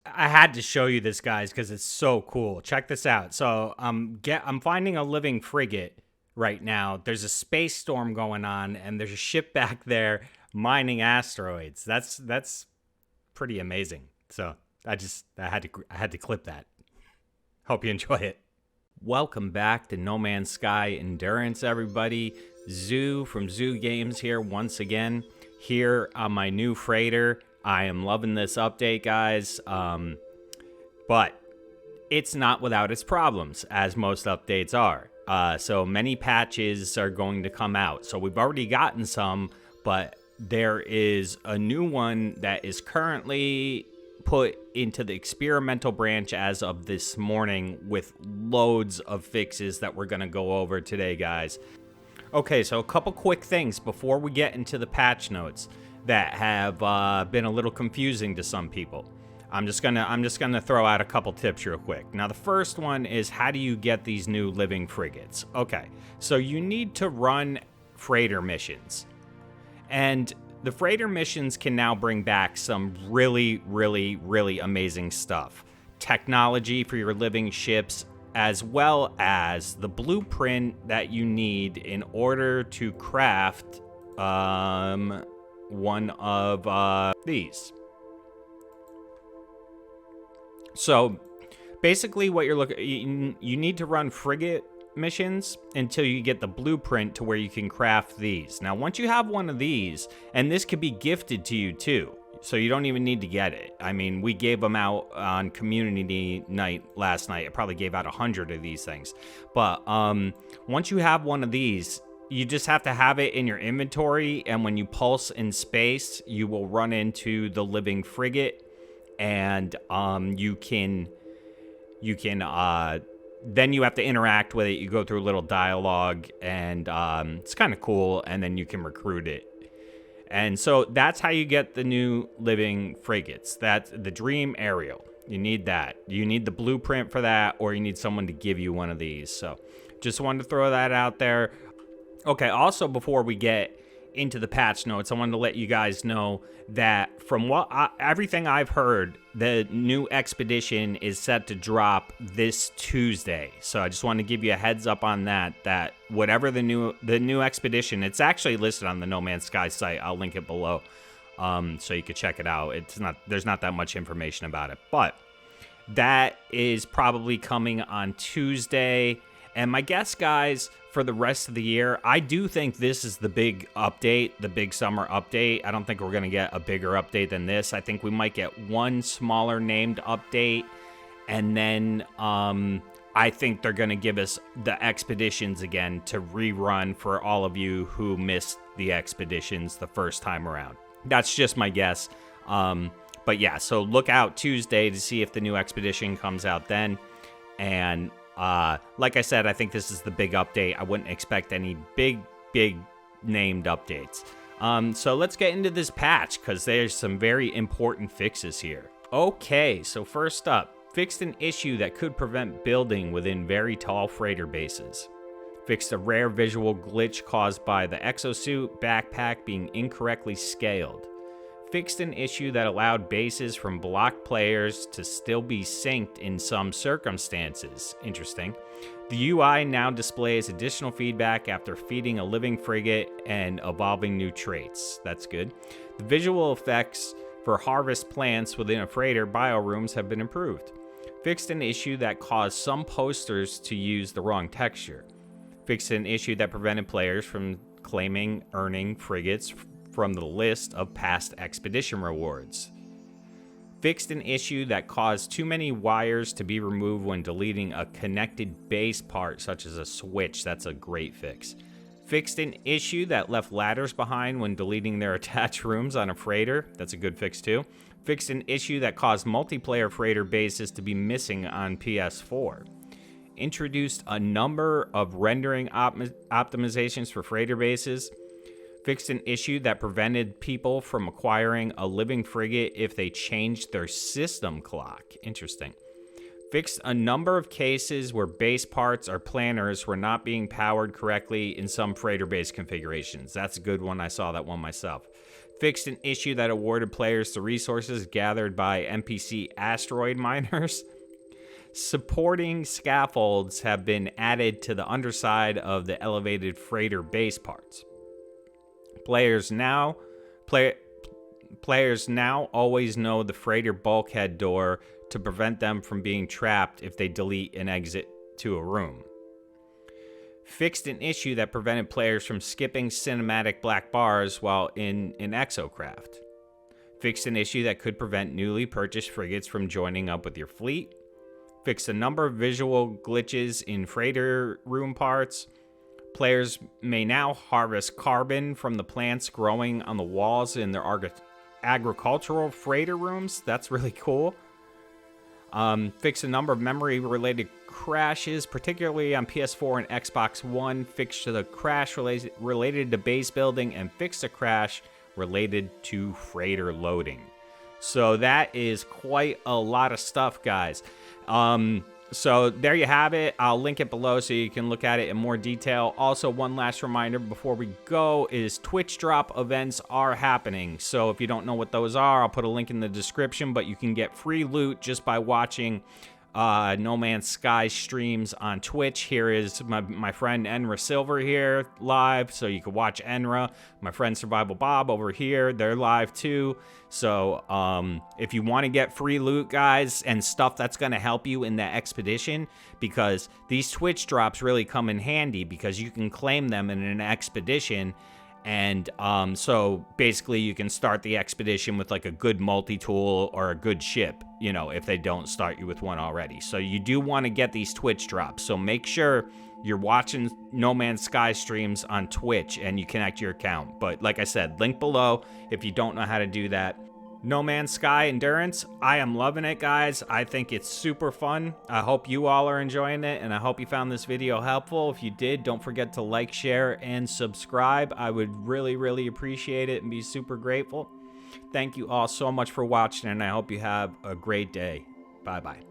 I had to show you this, guys, because it's so cool. Check this out. So I'm finding a living frigate right now. There's a space storm going on, and there's a ship back there mining asteroids. That's pretty amazing. So I had to clip that. Hope you enjoy it. Welcome back to No Man's Sky Endurance, everybody. Xxiou from Xxiou Games here once again. Here on my new freighter. I am loving this update, guys. But it's not without its problems, as most updates are. So many patches are going to come out. So we've already gotten some, but there is a new one that is currently put into the experimental branch as of this morning with loads of fixes that we're going to go over today, guys. Okay, so a couple quick things before we get into the patch notes that have been a little confusing to some people. I'm just gonna throw out a couple tips real quick. Now, the first one is, how do you get these new living frigates? Okay, so you need to run freighter missions, and the freighter missions can now bring back some really, really, really amazing stuff. Technology for your living ships, as well as the blueprint that you need in order to craft one of these. So basically what you're looking, you need to run frigate missions until you get the blueprint to where you can craft these. Now, once you have one of these, and this could be gifted to you too, so you don't even need to get it. I mean, we gave them out on community night last night. I probably gave out 100 of these things. But once you have one of these, you just have to have it in your inventory, and when you pulse in space, you will run into the living frigate, and you can then you have to interact with it. You go through a little dialogue, and it's kind of cool, and then you can recruit it. And so that's how you get the new living frigates. That's the Dream Aerial. You need that. You need the blueprint for that, or you need someone to give you one of these. So just wanted to throw that out there. Okay, also before we get into the patch notes, I wanted to let you guys know that from everything I've heard, the new expedition is set to drop this Tuesday. So I just want to give you a heads up on that whatever the new expedition, it's actually listed on the No Man's Sky site. I'll link it below, so you can check it out. There's not that much information about it, but that is probably coming on Tuesday. And my guess, guys, for the rest of the year, I do think this is the big update, the big summer update. I don't think we're going to get a bigger update than this. I think we might get one smaller named update. And then I think they're going to give us the expeditions again to rerun for all of you who missed the expeditions the first time around. That's just my guess. But yeah, so look out Tuesday to see if the new expedition comes out then. And like I said, I think this is the big update. I wouldn't expect any big named updates. So let's get into this patch, because there's some very important fixes here. Okay, so first up, fixed an issue that could prevent building within very tall freighter bases. Fixed a rare visual glitch caused by the exosuit backpack being incorrectly scaled. Fixed an issue that allowed bases from blocked players to still be synced in some circumstances. Interesting. The UI now displays additional feedback after feeding a living frigate and evolving new traits. That's good. The visual effects for harvest plants within a freighter biorooms have been improved. Fixed an issue that caused some posters to use the wrong texture. Fixed an issue that prevented players from earning frigates from the list of past expedition rewards. Fixed an issue that caused too many wires to be removed when deleting a connected base part, such as a switch. That's a great fix. Fixed an issue that left ladders behind when deleting their attached rooms on a freighter. That's a good fix too. Fixed an issue that caused multiplayer freighter bases to be missing on PS4. Introduced a number of rendering optimizations for freighter bases. Fixed an issue that prevented people from acquiring a living frigate if they changed their system clock. Interesting. Fixed a number of cases where base parts or planners were not being powered correctly in some freighter base configurations. That's a good one. I saw that one myself. Fixed an issue that awarded players the resources gathered by NPC asteroid miners. Supporting scaffolds have been added to the underside of the elevated freighter base parts. Players now always know the freighter bulkhead door to prevent them from being trapped if they delete an exit to a room. Fixed an issue that prevented players from skipping cinematic black bars while in an exocraft. Fixed an issue that could prevent newly purchased frigates from joining up with your fleet. Fixed a number of visual glitches in freighter room parts. Players may now harvest carbon from the plants growing on the walls in their agricultural freighter rooms. That's really cool. Fix a number of memory-related crashes, particularly on PS4 and Xbox One. Fix the crash related to base building, and fix a crash related to freighter loading. So that is quite a lot of stuff, guys. So there you have it. I'll link it below so you can look at it in more detail. Also, one last reminder before we go is Twitch drop events are happening. So if you don't know what those are, I'll put a link in the description, but you can get free loot just by watching No Man's Sky streams on Twitch. Here is my friend Enra Silver here live, so you can watch Enra. My friend Survival Bob over here, they're live too. So if you want to get free loot, guys, and stuff that's going to help you in that expedition, because these Twitch drops really come in handy because you can claim them in an expedition. And so basically you can start the expedition with like a good multi-tool or a good ship, you know, if they don't start you with one already. So you do want to get these Twitch drops. So make sure you're watching No Man's Sky streams on Twitch and you connect your account. But like I said, link below if you don't know how to do that. No Man's Sky Endurance, I am loving it, guys. I think it's super fun. I hope you all are enjoying it, and I hope you found this video helpful. If you did, don't forget to like, share, and subscribe. I would really, really appreciate it and be super grateful. Thank you all so much for watching, and I hope you have a great day. Bye-bye.